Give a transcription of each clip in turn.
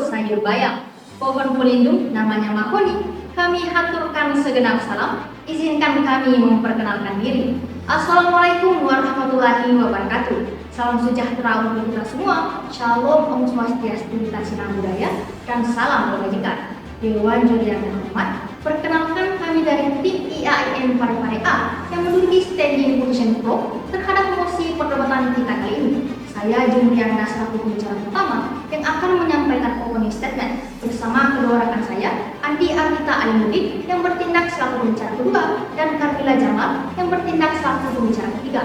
sayur bayam. Pohon pelindung namanya mahoni. Kami haturkan segenap salam. Izinkan kami memperkenalkan diri. Assalamualaikum warahmatullahi wabarakatuh. Salam sejahtera untuk kita semua. Shalom, Om Swastiastu, Kita Cina Budaya, dan salam kebajikan. Dewan Juri yang terhormat, perkenalkan kami dari tim IAIN Parepare A yang menduduki standing position pro terhadap mosi perdebatan kita kali ini. Saya Jumriana selaku pembicara pertama yang akan menyampaikan opening statement bersama kedua rekan saya, Andi Arita Alimuddin yang bertindak selaku pembicara kedua dan Karmila Jamal yang bertindak selaku pembicara ketiga.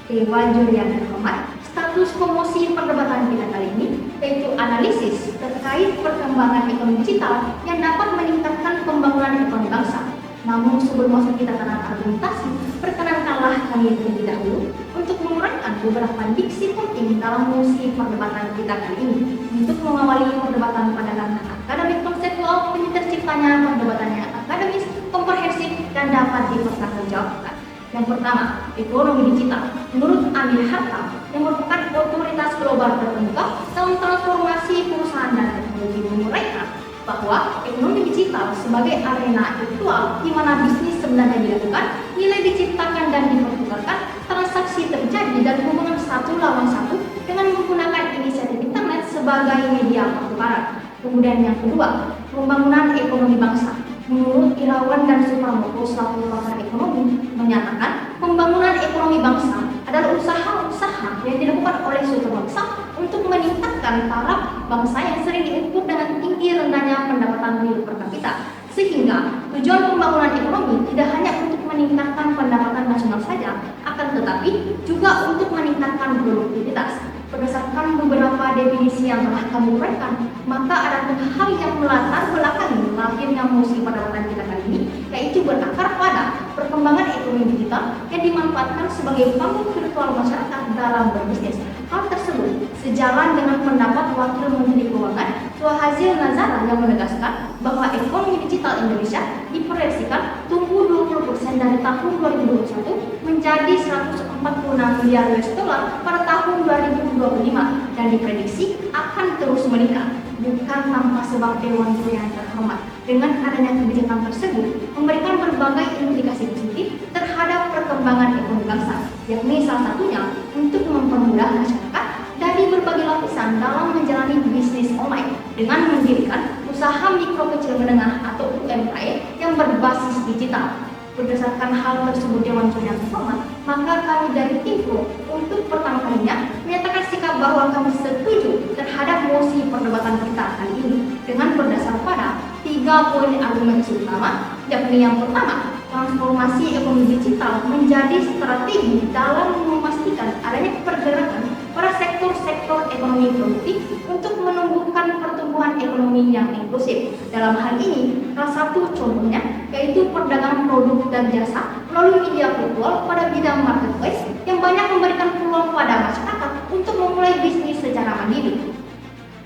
Dewan Juri yang terhormat, status promosi perdebatan kita kali ini yaitu analisis terkait perkembangan ekonomi digital yang dapat meningkatkan pembangunan ekonomi bangsa. Namun sebelum masuk kita ke ranah argumentasi, perkenankanlah kami terlebih dahulu untuk menguraikan beberapa diksi penting dalam mosi perdebatan kita kali ini. Untuk mengawali perdebatan pada ranah akademik konseptual, penyusun terciptanya perdebatan yang akademis, komprehensif, dan dapat dipertanggungjawabkan. Yang pertama, ekonomi digital. Menurut Amir Hartam, yang merupakan otoritas global terkemuka dalam transformasi perusahaan dan teknologi, menguraikan bahwa ekonomi digital sebagai arena virtual di mana bisnis sebenarnya dilakukan, nilai diciptakan dan dipertukarkan, transaksi terjadi dan hubungan satu lawan satu dengan menggunakan inisiatif internet sebagai media pertukaran. Kemudian yang kedua, pembangunan ekonomi bangsa. Menurut Irawan dan Supramoto selaku pakar ekonomi menyatakan pembangunan ekonomi bangsa adalah usaha-usaha yang dilakukan oleh suatu bangsa untuk meningkatkan taraf bangsa yang sering diukur dengan tinggi rendahnya pendapatan real per kapita. Sehingga tujuan pembangunan ekonomi tidak hanya untuk meningkatkan pendapatan nasional saja, akan tetapi juga untuk meningkatkan produktivitas. Berdasarkan beberapa definisi yang telah kami uraikan, maka ada hal yang melatar belakangi lahirnya mosi perdebatan kita kali ini, yaitu berakar pada perkembangan ekonomi digital yang dimanfaatkan sebagai panggung virtual masyarakat dalam berbisnis. Hal tersebut sejalan dengan pendapat Wakil Menteri Keuangan Suhazil Nazara yang menegaskan bahwa ekonomi digital Indonesia diproyeksikan tumbuh 20% dari tahun 2021 menjadi 146 miliar US dollar pada tahun 2025 dan diprediksi akan terus meningkat. Bukan tanpa sebab Dewan Juri yang terhormat dengan adanya kebijakan tersebut memberikan berbagai implikasi positif terhadap perkembangan ekonomi bangsa, yakni salah satunya untuk mempermudah masyarakat dari berbagai lapisan dalam menjalani bisnis online dengan mendirikan usaha mikro kecil menengah atau UMKM yang berbasis digital. Berdasarkan hal tersebut Dewan Juri yang terhormat, maka kami dari Info untuk pertama kalinya menyatakan sikap bahwa kami setuju terhadap mosi perdebatan kita kali ini dengan berdasar pada 3 poin argumentasi utama, yakni yang pertama, transformasi ekonomi digital menjadi strategi dalam memastikan adanya pergerakan pada sektor-sektor ekonomi produktif untuk menumbuhkan pertumbuhan ekonomi yang inklusif. Dalam hal ini, salah satu contohnya yaitu perdagangan produk dan jasa melalui media virtual pada bidang marketplace yang banyak memberikan peluang pada masyarakat untuk memulai bisnis secara mandiri.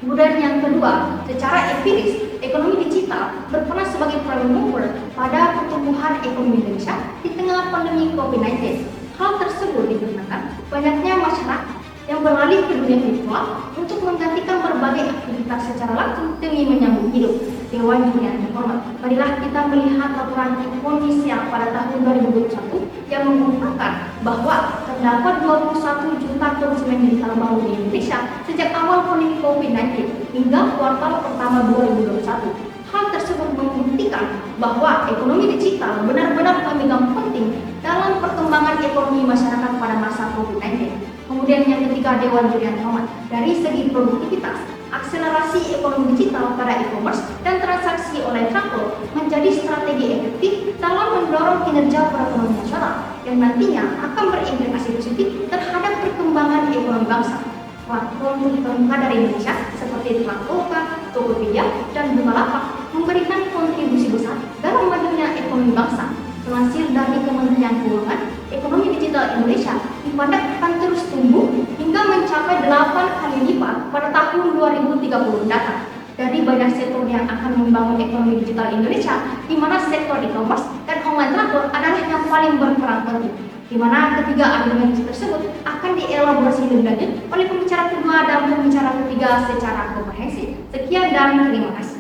Kemudian yang kedua, secara empiris, ekonomi digital berperan sebagai prime mover pada pertumbuhan ekonomi Indonesia di tengah pandemi COVID-19. Hal tersebut dikarenakan banyaknya masyarakat yang beralih ke dunia virtual untuk menggantikan berbagai aktivitas secara langsung demi menyambung hidup. Dewan Juri yang terhormat, marilah kita melihat laporan Indonesia pada tahun 2021 yang mengungkapkan bahwa terdapat 21 juta konsumen digital baru di Indonesia sejak awal pandemi COVID-19 hingga kuartal pertama 2021. Hal tersebut membuktikan bahwa ekonomi digital benar-benar memegang penting dalam perkembangan ekonomi masyarakat pada masa COVID-19. Kemudian yang ketiga, Dewan Juri yang terhormat, dari segi produktivitas, akselerasi ekonomi digital pada e-commerce dan transaksi online travel menjadi strategi efektif dalam mendorong kinerja perekonomian nasional yang nantinya akan berimplikasi positif terhadap perkembangan ekonomi bangsa. Platform terkemuka dari Indonesia seperti Traveloka, Tokopedia, dan Bukalapak memberikan kontribusi besar dalam majunya ekonomi bangsa. Hasil dari Kementerian Keuangan, ekonomi digital Indonesia dipandang akan terus tumbuh hingga mencapai 8 kali lipat pada tahun 2030 mendatang. Dari banyak sektor yang akan membangun ekonomi digital Indonesia, di mana sektor e-commerce dan online travel adalah yang paling berperan penting. Di mana ketiga argumen tersebut akan dielaborasi lebih lanjut oleh pembicara kedua dan pembicara ketiga secara komprehensif. Sekian dan terima kasih.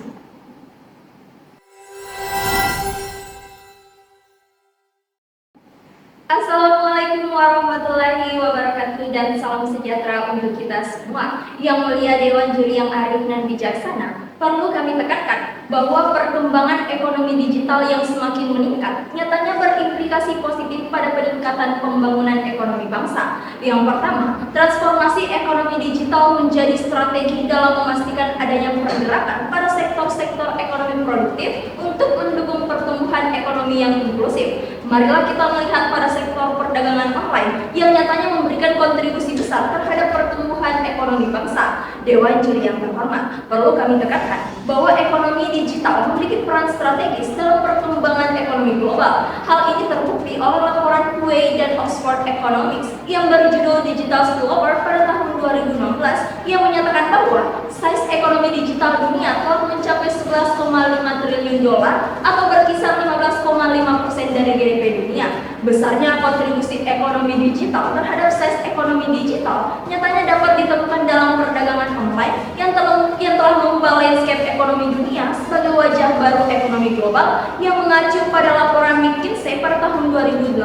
Assalamualaikum warahmatullahi wabarakatuh dan salam sejahtera untuk kita semua. Yang mulia Dewan Juri yang arif dan bijaksana, perlu kami tekankan bahwa perkembangan ekonomi digital yang semakin meningkat nyatanya berimplikasi positif pada peningkatan pembangunan ekonomi bangsa. Yang pertama, transformasi ekonomi digital menjadi strategi dalam memastikan adanya pergerakan pada sektor-sektor ekonomi produktif untuk mendukung pertumbuhan ekonomi yang inklusif. Marilah kita melihat pada sektor perdagangan online yang nyatanya memberikan kontribusi besar terhadap pertumbuhan ekonomi bangsa. Dewan Juri yang terhormat, perlu kami tekankan bahwa ekonomi digital memiliki peran strategis dalam perkembangan ekonomi global. Hal ini terbukti oleh laporan Huawei dan Oxford Economics yang berjudul Digital Spillover pada tahun 2016 yang menyatakan bahwa size ekonomi digital dunia telah mencapai 11,5 triliun dolar atau berkisar 15,5% dari GDP dunia. Besarnya kontribusi ekonomi digital terhadap size ekonomi digital nyatanya dapat ditemukan dalam perdagangan online yang telah membawa landscape ekonomi dunia sebagai wajah baru ekonomi global yang mengacu pada laporan McKinsey pada tahun 2018.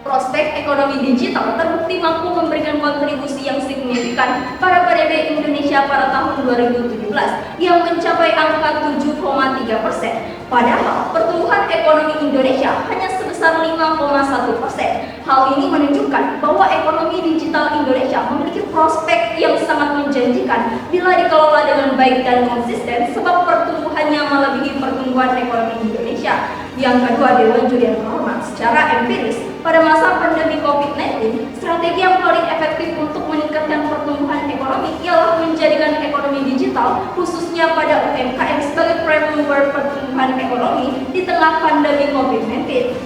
Prospek ekonomi digital terbukti mampu memberikan kontribusi yang signifikan pada PDB Indonesia pada tahun 2017 yang mencapai angka 7,3%. Padahal pertumbuhan ekonomi Indonesia hanya sebesar 5,1%. Hal ini menunjukkan bahwa ekonomi digital Indonesia memiliki prospek yang sangat menjanjikan bila dikelola dengan baik dan konsisten, sebab pertumbuhannya melebihi pertumbuhan ekonomi Indonesia. Yang kedua, Dewan Juri yang terhormat, secara empiris pada masa pandemi COVID-19, strategi yang paling efektif untuk meningkatkan pertumbuhan ekonomi ialah menjadikan ekonomi digital, khususnya pada UMKM, sebagai framework pertumbuhan ekonomi di tengah pandemi COVID-19.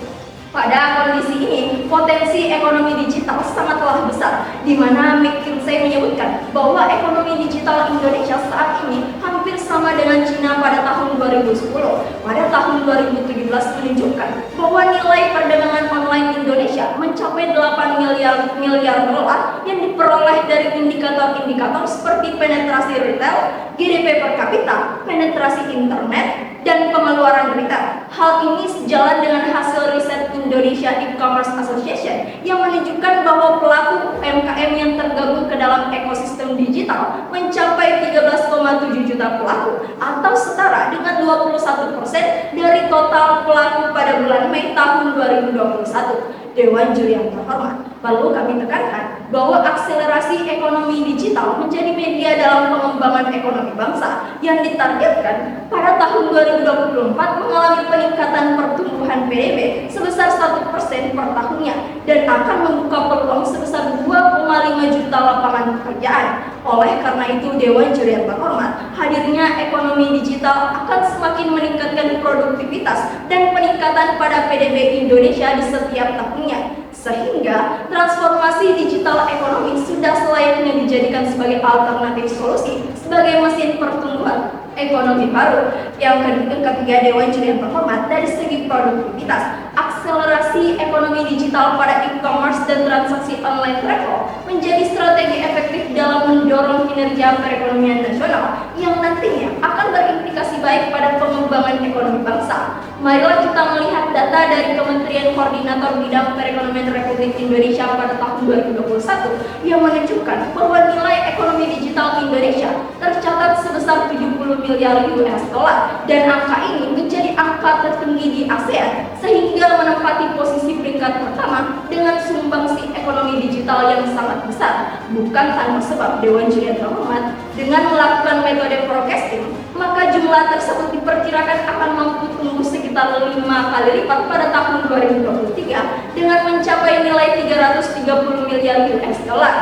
Pada kondisi ini, potensi ekonomi digital sangatlah besar, di mana McKinsey menyebutkan bahwa ekonomi digital Indonesia saat ini hampir sama dengan Cina pada tahun 2010. Pada tahun 2017 menunjukkan bahwa nilai perdagangan online Indonesia mencapai 8 miliar dolar yang diperoleh dari indikator-indikator seperti penetrasi retail, GDP per kapita, penetrasi internet, dan pengeluaran retail. Hal ini sejalan dengan hasil riset Indonesia E-commerce Association yang menunjukkan bahwa pelaku UMKM yang tergabung ke dalam ekosistem digital mencapai 13,7 juta pelaku atau setara dengan 21% dari total pelaku pada bulan Mei tahun 2021. Dewan Juri yang terhormat, perlu kami tekankan bahwa akselerasi ekonomi digital menjadi media dalam pengembangan ekonomi bangsa yang ditargetkan pada tahun 2024 mengalami peningkatan pertumbuhan PDB sebesar 1% per tahunnya dan akan membuka peluang sebesar 2,5 juta lapangan pekerjaan. Oleh karena itu, Dewan Juri yang terhormat, hadirnya ekonomi digital akan semakin meningkatkan produktivitas dan peningkatan pada PDB Indonesia di setiap tahunnya, sehingga transformasi digital ekonomi sudah selayaknya dijadikan sebagai alternatif solusi sebagai mesin pertumbuhan ekonomi baru. Yang ketiga, Dewan Juri yang terhormat, dari segi produktivitas, akselerasi ekonomi digital pada e-commerce dan transaksi online travel menjadi strategi efektif dalam mendorong kinerja perekonomian nasional yang nantinya akan berimplikasi baik pada pengembangan ekonomi bangsa. Marilah kita melihat data dari Kementerian Koordinator Bidang Perekonomian Republik Indonesia pada tahun 2021 yang menunjukkan bahwa nilai ekonomi digital Indonesia tercatat sebesar 70 miliar US dollar dan angka ini menjadi angka tertinggi di ASEAN sehingga menempati posisi peringkat pertama dengan sumbangsi ekonomi digital yang sangat besar. Bukan tanpa sebab, Dewan Juri yang terhormat, dengan melakukan metode forecasting, maka jumlah tersebut diperkirakan akan mampu tumbuh sekitar 5 kali lipat pada tahun 2023 dengan mencapai nilai 330 miliar US dollar.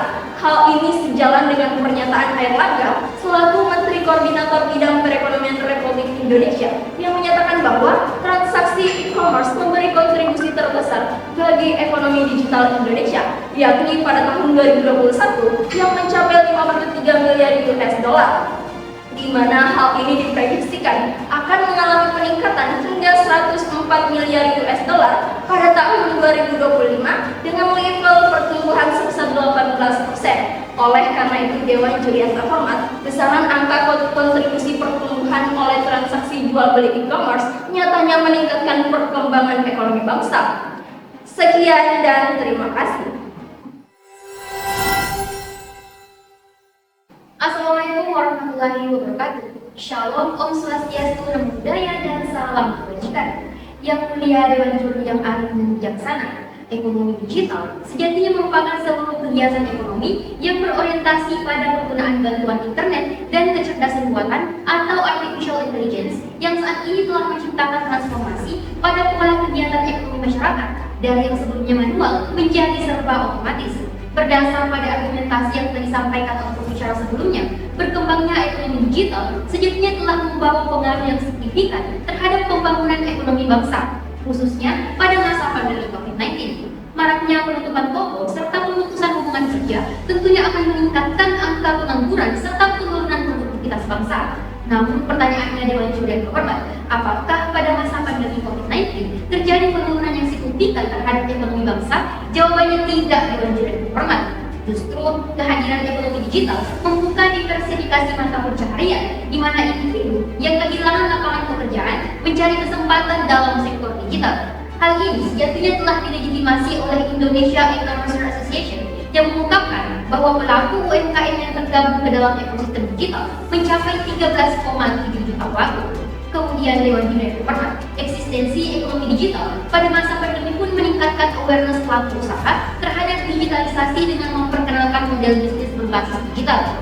Hal ini sejalan dengan pernyataan Airlangga selaku Menteri Koordinator Bidang Perekonomian Republik Indonesia yang menyatakan bahwa transaksi e-commerce memberi kontribusi terbesar bagi ekonomi digital Indonesia, yakni pada tahun 2021 yang mencapai 53 miliar US dollar, di mana hal ini diprediksikan akan mengalami peningkatan hingga 104 miliar US dollar pada tahun 2025 dengan level pertumbuhan sebesar 18%. Oleh karena itu, Dewan Juri yang terhormat, besaran angka kontribusi pertumbuhan oleh transaksi jual beli e-commerce nyatanya meningkatkan perkembangan ekonomi bangsa. Sekian dan terima kasih. Assalamualaikum warahmatullahi wabarakatuh. Shalom, Om Swastiastu, Namo Buddhaya, dan salam kebajikan. Yang mulia Dewan Juri yang arif dan bijaksana, ekonomi digital sejatinya merupakan seluruh kegiatan ekonomi yang berorientasi pada penggunaan bantuan internet dan kecerdasan buatan atau artificial intelligence yang saat ini telah menciptakan transformasi pada pola kegiatan ekonomi masyarakat dari yang sebelumnya manual menjadi serba otomatis. Berdasar pada argumentasi yang telah disampaikan oleh pembicara sebelumnya, berkembangnya ekonomi digital sejatinya telah membawa pengaruh yang signifikan terhadap pembangunan ekonomi bangsa, khususnya pada masa pandemi COVID-19. Maraknya penutupan toko serta pemutusan hubungan kerja tentunya akan meningkatkan angka pengangguran serta penurunan produktivitas bangsa. Namun pertanyaannya Dewan Juri yang terhormat, apakah pada masa pandemi COVID-19 terjadi penurunan yang signifikan terhadap ekonomi bangsa? Jawabannya tidak, Dewan Juri yang terhormat. Justru kehadiran ekonomi digital membuka diversifikasi mata pencaharian di mana individu yang kehilangan lapangan pekerjaan mencari kesempatan dalam sektor digital. Hal ini sejatinya telah dilegitimasi oleh Indonesia E-commerce Association yang mengungkapkan bahwa pelaku UMKM yang tergabung ke dalam ekosistem digital mencapai 13,7 juta pelaku. Kemudian Dewan Juri yang terhormat, eksistensi ekonomi digital pada masa pandemi pun meningkatkan awareness pelaku usaha terhadap digitalisasi dengan memperkenalkan model bisnis berbasis digital,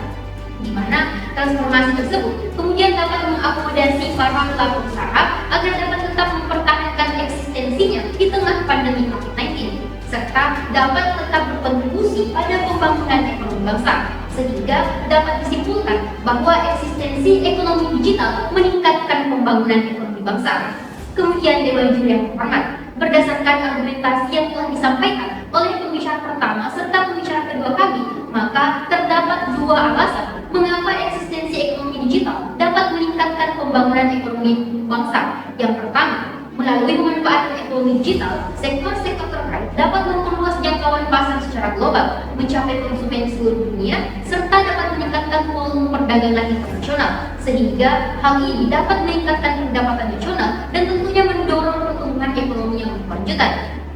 di mana transformasi tersebut kemudian dapat mengakomodasi para pelaku usaha agar dapat tetap mempertahankan eksistensinya di tengah pandemi COVID-19 serta dapat tetap berkontribusi pada pembangunan ekonomi bangsa, sehingga dapat disimpulkan bahwa eksistensi ekonomi digital meningkatkan pembangunan ekonomi bangsa. Kemudian Dewan Juri yang terhormat, berdasarkan argumentasi yang telah disampaikan oleh pembicara pertama serta pembicara kedua kami, maka terdapat dua alasan mengapa eksistensi ekonomi digital dapat meningkatkan pembangunan ekonomi bangsa. Yang pertama, melalui pemanfaatan ekonomi digital, sektor-sektor terkait dapat memperluas jangkauan pasar secara global, mencapai konsumen seluruh dunia, serta dapat meningkatkan volume perdagangan internasional, sehingga hal ini dapat meningkatkan pendapatan nasional dan tentunya mendorong pertumbuhan ekonomi yang berkelanjutan.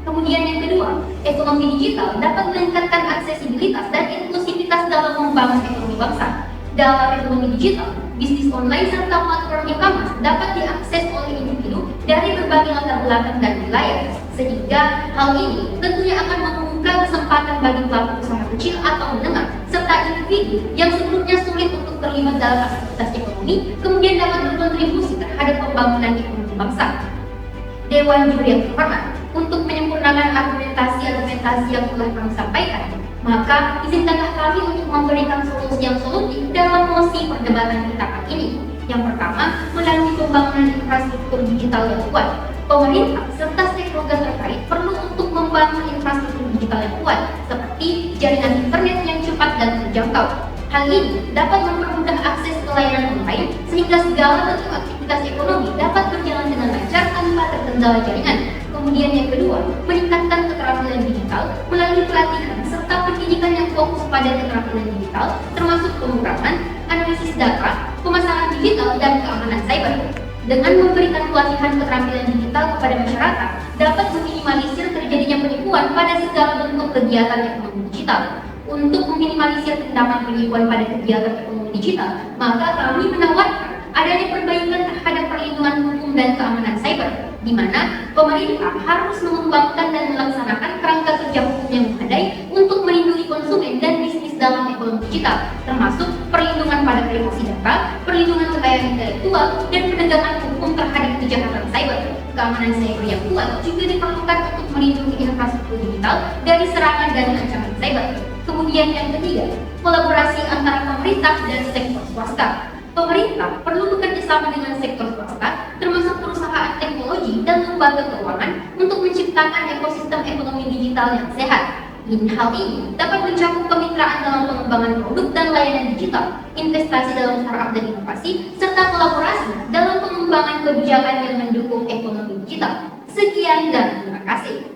Kemudian yang kedua, ekonomi digital dapat meningkatkan aksesibilitas dan inklusivitas dalam membangun ekonomi bangsa. Dalam ekonomi digital, bisnis online serta platform e-commerce dapat diakses oleh individu dari berbagai latar belakang dan wilayah, sehingga hal ini tentunya akan membuka kesempatan bagi pelaku usaha kecil atau menengah serta individu yang sebelumnya sulit untuk terlibat dalam aktivitas ekonomi kemudian dapat berkontribusi terhadap pembangunan ekonomi bangsa. Dewan Juri yang terhormat, untuk menyempurnakan argumentasi yang telah kami sampaikan, maka izinkanlah kami untuk memberikan solusi yang solutif dalam mosi perdebatan kita kali ini. Yang pertama, melalui pembangunan infrastruktur digital yang kuat. Pemerintah serta stakeholder terkait perlu untuk membangun infrastruktur digital yang kuat, seperti jaringan internet yang cepat dan terjangkau. Hal ini dapat mempermudah akses ke layanan online, sehingga segala bentuk aktivitas ekonomi dapat berjalan dengan lancar tanpa terkendala jaringan. Kemudian yang kedua, meningkatkan keterampilan digital melalui pelatihan serta pendidikan yang fokus pada keterampilan digital, termasuk pemrograman, analisis data, pemasaran digital, dan keamanan cyber. Dengan memberikan pelatihan keterampilan digital kepada masyarakat, dapat meminimalisir terjadinya penipuan pada segala bentuk kegiatan ekonomi digital. Untuk meminimalisir tindakan penipuan pada kegiatan ekonomi digital, maka kami menawarkan adanya perbaikan terhadap perlindungan hukum dan keamanan cyber, di mana pemerintah harus mengembangkan dan melaksanakan kerangka kerja hukum yang memadai untuk melindungi konsumen dan bisnis dalam ekonomi digital, termasuk perlindungan pada privasi data, perlindungan kekayaan intelektual, dan penegakan hukum terhadap kejahatan cyber. Keamanan cyber yang kuat juga diperlukan untuk melindungi infrastruktur digital dari serangan dan ancaman cyber. Kemudian yang ketiga, kolaborasi antara pemerintah dan sektor swasta. Pemerintah perlu bekerja sama dengan sektor swasta, termasuk perusahaan teknologi dan lembaga keuangan untuk menciptakan ekosistem ekonomi digital yang sehat. Hal ini dapat mencakup kemitraan dalam pengembangan produk dan layanan digital, investasi dalam startup dan inovasi, serta kolaborasi dalam pengembangan kebijakan yang mendukung ekonomi digital. Sekian dan terima kasih.